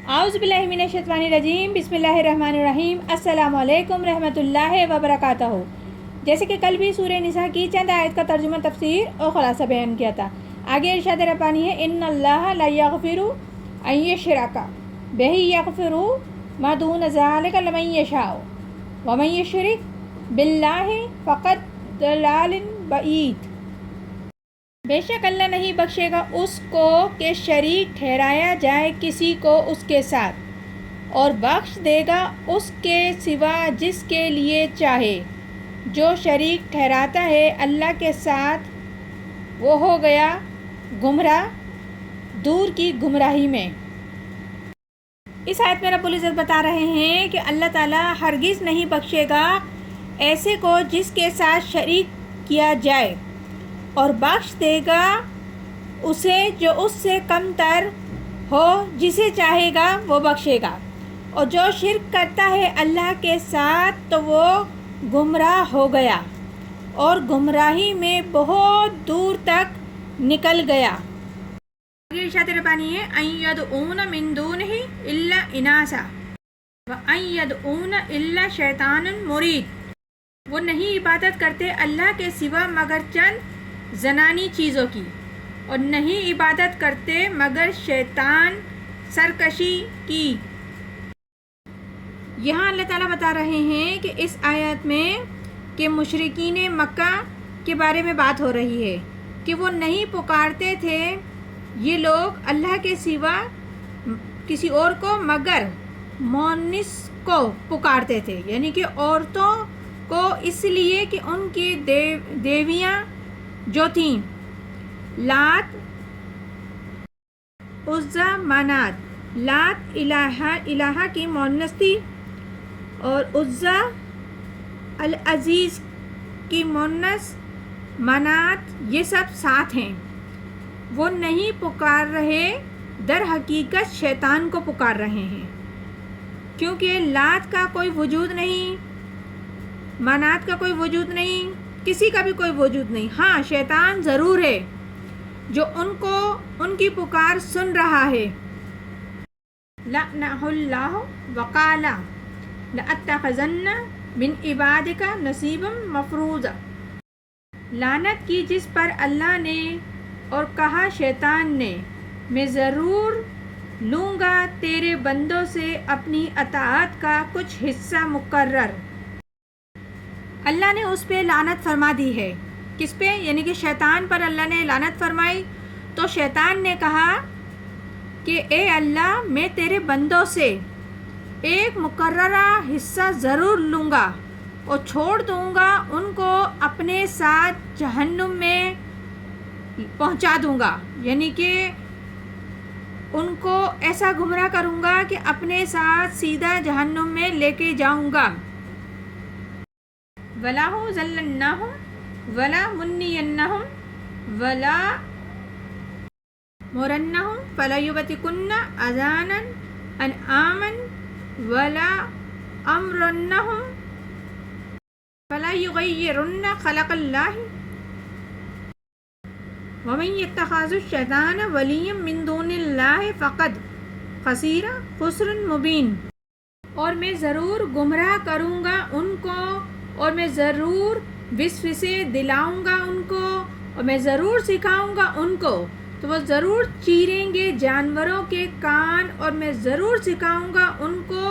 اعوذ باللہ من الشیطان الرجیم، بسم اللہ الرحمن الرحیم۔ السلام علیکم رحمۃ اللہ وبرکاتہ۔ جیسے کہ کل بھی سورہ نساء کی چند آیت کا ترجمہ، تفسیر اور خلاصہ بیان کیا تھا، آگے ارشاد ربانی ہے ان اللہ لا یغفر ان یشرک بہ یغفر ما دون ذلک لمن یشاء ومن یشرک باللہ فقد ضلال بعید۔ بے شک اللہ نہیں بخشے گا اس کو کہ شریک ٹھہرایا جائے کسی کو اس کے ساتھ، اور بخش دے گا اس کے سوا جس کے لیے چاہے۔ جو شریک ٹھہراتا ہے اللہ کے ساتھ وہ ہو گیا گمراہ، دور کی گمراہی میں۔ اس آیت میں رب العزت بتا رہے ہیں کہ اللہ تعالیٰ ہرگز نہیں بخشے گا ایسے کو جس کے ساتھ شریک کیا جائے، اور بخش دے گا اسے جو اس سے کم تر ہو، جسے چاہے گا وہ بخشے گا۔ اور جو شرک کرتا ہے اللہ کے ساتھ تو وہ گمراہ ہو گیا اور گمراہی میں بہت دور تک نکل گیا۔ ارشاد ربانی ہے ان یدعون من دونہ الا اناسا وان یدعون الا شیطان مرید۔ وہ نہیں عبادت کرتے اللہ کے سوا مگر چند زنانی چیزوں کی، اور نہیں عبادت کرتے مگر شیطان سرکشی کی۔ یہاں اللہ تعالیٰ بتا رہے ہیں کہ اس آیت میں کہ مشرکین مکہ کے بارے میں بات ہو رہی ہے کہ وہ نہیں پکارتے تھے یہ لوگ اللہ کے سوا کسی اور کو مگر مونس کو پکارتے تھے، یعنی کہ عورتوں کو، اس لیے کہ ان کی دیویاں جو تھیں لات، عزا، منات۔ لات الہ کی مونس تھی، اور عزا العزیز کی مونس، منات یہ سب ساتھ ہیں۔ وہ نہیں پکار رہے، در حقیقت شیطان کو پکار رہے ہیں، کیونکہ لات کا کوئی وجود نہیں، منات کا کوئی وجود نہیں، کسی کا بھی کوئی وجود نہیں۔ ہاں شیطان ضرور ہے جو ان کی پکار سن رہا ہے۔ لعنہ اللہ وقال لأتخذن من عبادک نصیبا مفروضا۔ لعنت کی جس پر اللہ نے، اور کہا شیطان نے میں ضرور لوں گا تیرے بندوں سے اپنی اطاعت کا کچھ حصہ مقرر۔ اللہ نے اس پہ لعنت فرما دی ہے۔ کس پہ؟ یعنی کہ شیطان پر اللہ نے لعنت فرمائی۔ تو شیطان نے کہا کہ اے اللہ میں تیرے بندوں سے ایک مقررہ حصہ ضرور لوں گا اور چھوڑ دوں گا ان کو اپنے ساتھ جہنم میں پہنچا دوں گا، یعنی کہ ان کو ایسا گمراہ کروں گا کہ اپنے ساتھ سیدھا جہنم میں لے کے جاؤں گا۔ وَلَا ضَلَّلْنَاهُمْ وَلَا مُنِّيَنَّهُمْ وَلَا مُرَنَّهُمْ فَلَيُبْتِكُنَّ آذَانَ الْأَنْعَامِ وَلَا أَمْرَنَّهُمْ فَلَيُغَيِّرُنَّ خَلْقَ اللَّهِ وَمَن يَتَّخِذِ الشَّيْطَانَ وَلِيًّا مِن دُونِ اللَّهِ فَقَدْ خَسِرَ خُسْرًا مُبِينًا۔ اور میں ضرور گمراہ کروں گا ان کو، اور میں ضرور وسوسے دلاؤں گا ان کو، اور میں ضرور سکھاؤں گا ان کو، تو وہ ضرور چیریں گے جانوروں کے کان، اور میں ضرور سکھاؤں گا ان کو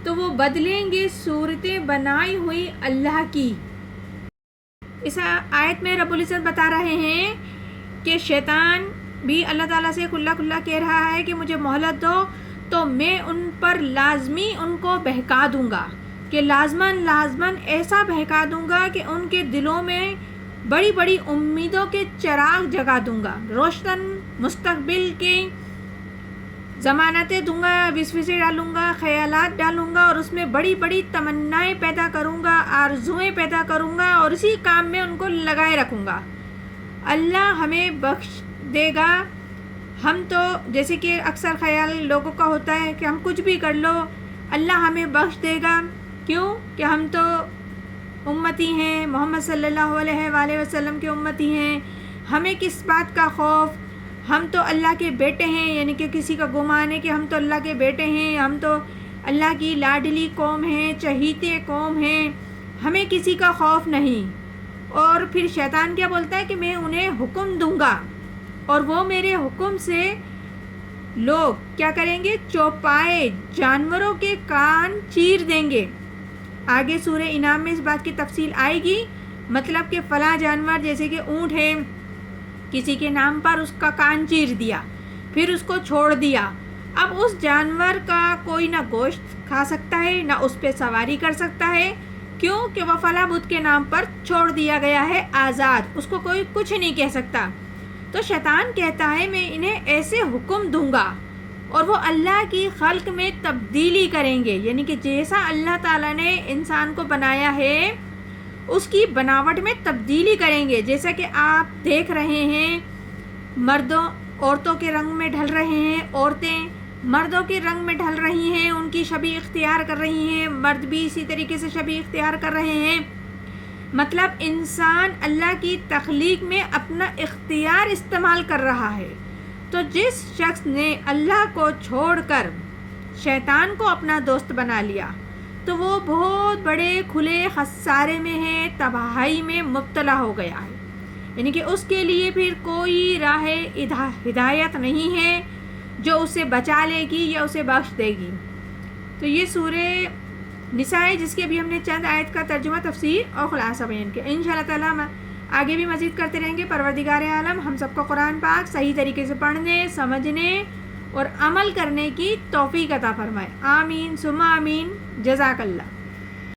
تو وہ بدلیں گے صورتیں بنائی ہوئی اللہ کی۔ اس آیت میں رب العزت بتا رہے ہیں کہ شیطان بھی اللہ تعالیٰ سے کھلا کھلا کہہ رہا ہے کہ مجھے مہلت دو، تو میں ان پر لازمی ان کو بہکا دوں گا، کہ لازماً ایسا بہکا دوں گا کہ ان کے دلوں میں بڑی بڑی امیدوں کے چراغ جگا دوں گا، روشن مستقبل کی ضمانتیں دوں گا، وسوسے ڈالوں گا، خیالات ڈالوں گا، اور اس میں بڑی بڑی تمنائیں پیدا کروں گا، آرزوئیں پیدا کروں گا، اور اسی کام میں ان کو لگائے رکھوں گا۔ اللہ ہمیں بخش دے گا۔ ہم تو جیسے کہ اکثر خیال لوگوں کا ہوتا ہے کہ ہم کچھ بھی کر لو اللہ ہمیں بخش دے گا، کیوں کہ ہم تو امتی ہیں، محمد صلی اللہ علیہ وآلہ وسلم کے امتی ہیں، ہمیں کس بات کا خوف، ہم تو اللہ کے بیٹے ہیں، یعنی کہ کسی کا گمان ہے کہ ہم تو اللہ کے بیٹے ہیں، ہم تو اللہ کی لاڈلی قوم ہیں، چہیتے قوم ہیں، ہمیں کسی کا خوف نہیں۔ اور پھر شیطان کیا بولتا ہے کہ میں انہیں حکم دوں گا اور وہ میرے حکم سے لوگ کیا کریں گے، چوپائے جانوروں کے کان چیر دیں گے۔ آگے سورہ انعام میں اس بات کی تفصیل آئے گی، مطلب کہ فلاں جانور جیسے کہ اونٹ ہے، کسی کے نام پر اس کا کان چیر دیا، پھر اس کو چھوڑ دیا۔ اب اس جانور کا کوئی نہ گوشت کھا سکتا ہے، نہ اس پہ سواری کر سکتا ہے، کیوں کہ وہ فلاں بت کے نام پر چھوڑ دیا گیا ہے آزاد، اس کو کوئی کچھ نہیں کہہ سکتا۔ تو شیطان کہتا ہے میں انہیں ایسے حکم دوں گا اور وہ اللہ کی خلق میں تبدیلی کریں گے، یعنی کہ جیسا اللہ تعالیٰ نے انسان کو بنایا ہے اس کی بناوٹ میں تبدیلی کریں گے۔ جیسا کہ آپ دیکھ رہے ہیں مردوں عورتوں کے رنگ میں ڈھل رہے ہیں، عورتیں مردوں کے رنگ میں ڈھل رہی ہیں، ان کی شبیہ اختیار کر رہی ہیں، مرد بھی اسی طریقے سے شبیہ اختیار کر رہے ہیں۔ مطلب انسان اللہ کی تخلیق میں اپنا اختیار استعمال کر رہا ہے۔ تو جس شخص نے اللہ کو چھوڑ کر شیطان کو اپنا دوست بنا لیا تو وہ بہت بڑے کھلے خسارے میں ہے، تباہی میں مبتلا ہو گیا ہے، یعنی کہ اس کے لیے پھر کوئی راہ ہدایت نہیں ہے جو اسے بچا لے گی یا اسے بخش دے گی۔ تو یہ سورہ نساء ہے جس کی ابھی ہم نے چند آیت کا ترجمہ، تفسیر اور خلاصہ بیان کیا۔ انشاءاللہ تعالیٰ آگے بھی مزید کرتے رہیں گے۔ پروردگار عالم ہم سب کو قرآن پاک صحیح طریقے سے پڑھنے، سمجھنے اور عمل کرنے کی توفیق عطا فرمائے۔ آمین ثم آمین۔ جزاک اللہ۔